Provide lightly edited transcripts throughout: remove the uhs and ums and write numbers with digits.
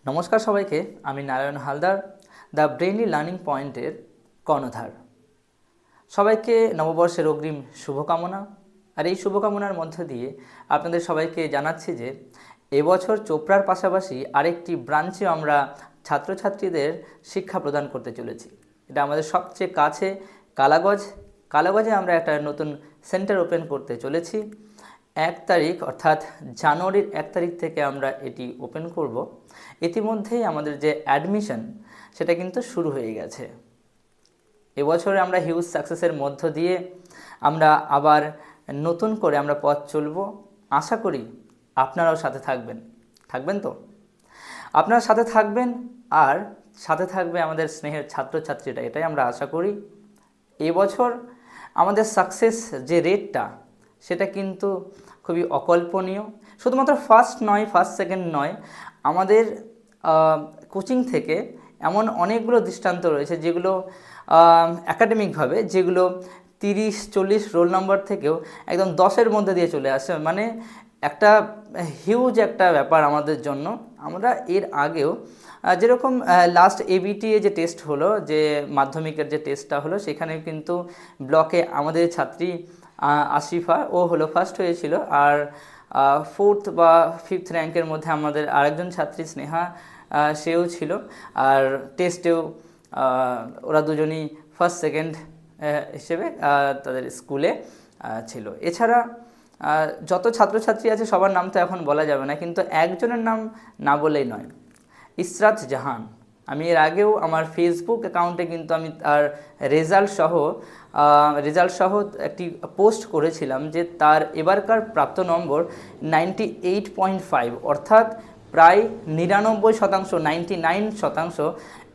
নমস্কার সবাইকে, আমি নারায়ণ হালদার, দ্য ব্রেইনলি লার্নিং পয়েন্টের কর্ণধার। সবাইকে নববর্ষের অগ্রিম শুভকামনা। আর এই শুভকামনার মধ্য দিয়ে আপনাদের সবাইকে জানাচ্ছি যে এবছর চোপড়ার পাশাপাশি আরেকটি ব্রাঞ্চে আমরা ছাত্রছাত্রীদের শিক্ষা প্রদান করতে চলেছি। এটা আমাদের সবচেয়ে কাছে কালাগজে আমরা একটা নতুন সেন্টার ওপেন করতে চলেছি। 1 তারিখ অর্থাৎ জানুয়ারির 1 তারিখ থেকে আমরা এটি ওপেন করব। ইতিমধ্যেই আমাদের যে অ্যাডমিশন সেটা কিন্তু শুরু হয়ে গেছে। এবছরে আমরা হিউজ সাকসেসের মধ্য দিয়ে আমরা আবার নতুন করে আমরা পথ চলব। আশা করি আপনারাও সাথে থাকবেন তো? আপনারা সাথে থাকবেন আর সাথে থাকবে আমাদের স্নেহের ছাত্রছাত্রীরা, এটাই আমরা আশা করি। এবছর আমাদের সাকসেস যে রেটটা সেটা কিন্তু খুবই অকল্পনীয়। শুধুমাত্র ফার্স্ট সেকেন্ড নয়, আমাদের কোচিং থেকে এমন অনেকগুলো দৃষ্টান্ত রয়েছে যেগুলো একাডেমিকভাবে যেগুলো 30-40 রোল নম্বর থেকেও একদম 10-এর মধ্যে দিয়ে চলে আসে। মানে একটা হিউজ একটা ব্যাপার আমাদের জন্য। আমরা এর আগেও যেরকম লাস্ট এবিটিএ যে টেস্ট হলো, যে মাধ্যমিকের যে টেস্টটা হলো, সেখানে কিন্তু ব্লকে আমাদের ছাত্রী আশিফা ও হলো ফার্স্ট হয়েছিল, আর 4th বা 5th র্যাঙ্কের মধ্যে আমাদের আরেকজন ছাত্রী স্নেহা সেও ছিল। আর টেস্টেও ওরা দুজনই ফার্স্ট সেকেন্ড হিসেবে তাদের স্কুলে ছিল। এছাড়া যত ছাত্রছাত্রী আছে সবার নাম তো এখন বলা যাবে না, কিন্তু একজনের নাম না বলেই নয়, ইসরাত জাহান। আমি এর আগেও আমার ফেসবুক অ্যাকাউন্টে কিন্তু আমি তার রেজাল্ট সহ একটি পোস্ট করেছিলাম যে তার এবারকার প্রাপ্ত নম্বর 98.5, অর্থাৎ প্রায় 99%, 99%।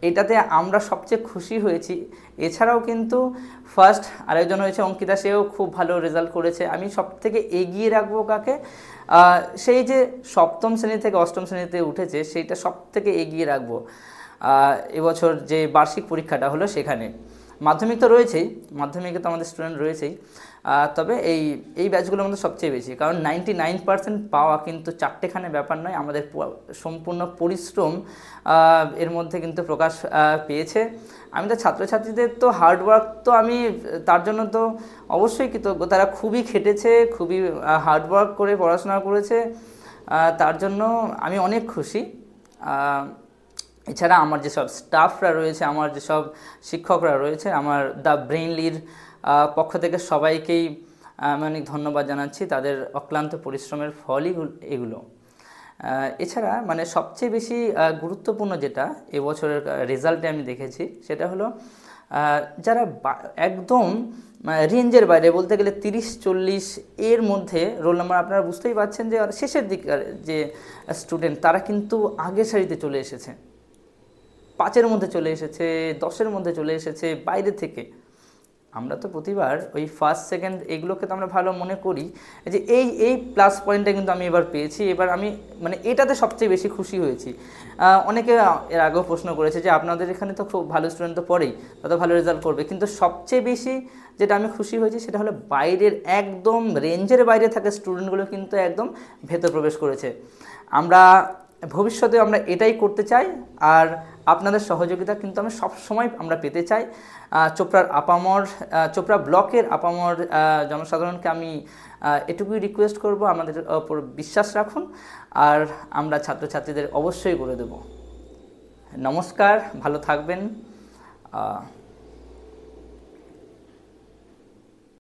এটাতে আমরা সবচেয়ে খুশি হয়েছি। এছাড়াও কিন্তু ফার্স্ট আরেকজন হয়েছে অঙ্কিতা, সেও খুব ভালো রেজাল্ট করেছে। আমি সব থেকে এগিয়ে রাখবো কাকে? সেই যে 7ম শ্রেণী থেকে 8ম শ্রেণীতে উঠেছে, সেইটা সব থেকে এগিয়ে রাখবো এবছর যে বার্ষিক পরীক্ষাটা হলো সেখানে। মাধ্যমিক তো রয়েছেই, মাধ্যমিকে তো আমাদের স্টুডেন্ট রয়েছেই, তবে এই ব্যাচগুলোর মধ্যে সবচেয়ে বেশি, কারণ 99% পাওয়া কিন্তু চারটেখানে ব্যাপার নয়, আমাদের সম্পূর্ণ পরিশ্রম এর মধ্যে কিন্তু প্রকাশ পেয়েছে। আমি তো ছাত্রছাত্রীদের তো হার্ডওয়ার্ক, তো আমি তার জন্য তো অবশ্যই কৃতজ্ঞ। তারা খুবই খেটেছে, খুবই হার্ডওয়ার্ক করে পড়াশোনা করেছে, তার জন্য আমি অনেক খুশি। এছাড়া আমার যেসব স্টাফরা রয়েছে, আমার যেসব শিক্ষকরা রয়েছে, আমার দ্য ব্রেইনলির পক্ষ থেকে সবাইকেই আমি অনেক ধন্যবাদ জানাচ্ছি। তাদের অক্লান্ত পরিশ্রমের ফলই এগুলো। এছাড়া মানে সবচেয়ে বেশি গুরুত্বপূর্ণ যেটা এবছরের রেজাল্টে আমি দেখেছি, সেটা হলো যারা একদম রেঞ্জের বাইরে, বলতে গেলে 30-40 এর মধ্যে রোল নাম্বার, আপনারা বুঝতেই পারছেন যে শেষের দিককার যে স্টুডেন্ট, তারা কিন্তু আগের সারিতে চলে এসেছে, 5-এর মধ্যে চলে এসেছে, 10-এর মধ্যে চলে এসেছে বাইরে থেকে। আমরা তো প্রতিবার ওই ফার্স্ট সেকেন্ড এগুলোকে তো আমরা ভালো মনে করি, যে এই প্লাস পয়েন্টটা কিন্তু আমি এবার পেয়েছি। এবার আমি মানে এটাতে সবচেয়ে বেশি খুশি হয়েছি। অনেকে এর আগেও প্রশ্ন করেছে যে আপনাদের এখানে তো খুব ভালো স্টুডেন্ট তো পড়েই, তত ভালো রেজাল্ট করবে, কিন্তু সবচেয়ে বেশি যেটা আমি খুশি হয়েছি সেটা হলো বাইরের, একদম রেঞ্জের বাইরে থাকা স্টুডেন্টগুলো কিন্তু একদম ভেতর প্রবেশ করেছে। আমরা ভবিষ্যতে আমরা এটাই করতে চাই, আর আপনাদের সহযোগিতা কিন্তু আমি সবসময় আমরা পেতে চাই। চোপড়া ব্লকের আপামর জনসাধারণকে আমি এটুকুই রিকোয়েস্ট করব, আমাদের ওপর বিশ্বাস রাখুন, আর আমরা ছাত্রছাত্রীদের অবশ্যই করে দেব। নমস্কার, ভালো থাকবেন।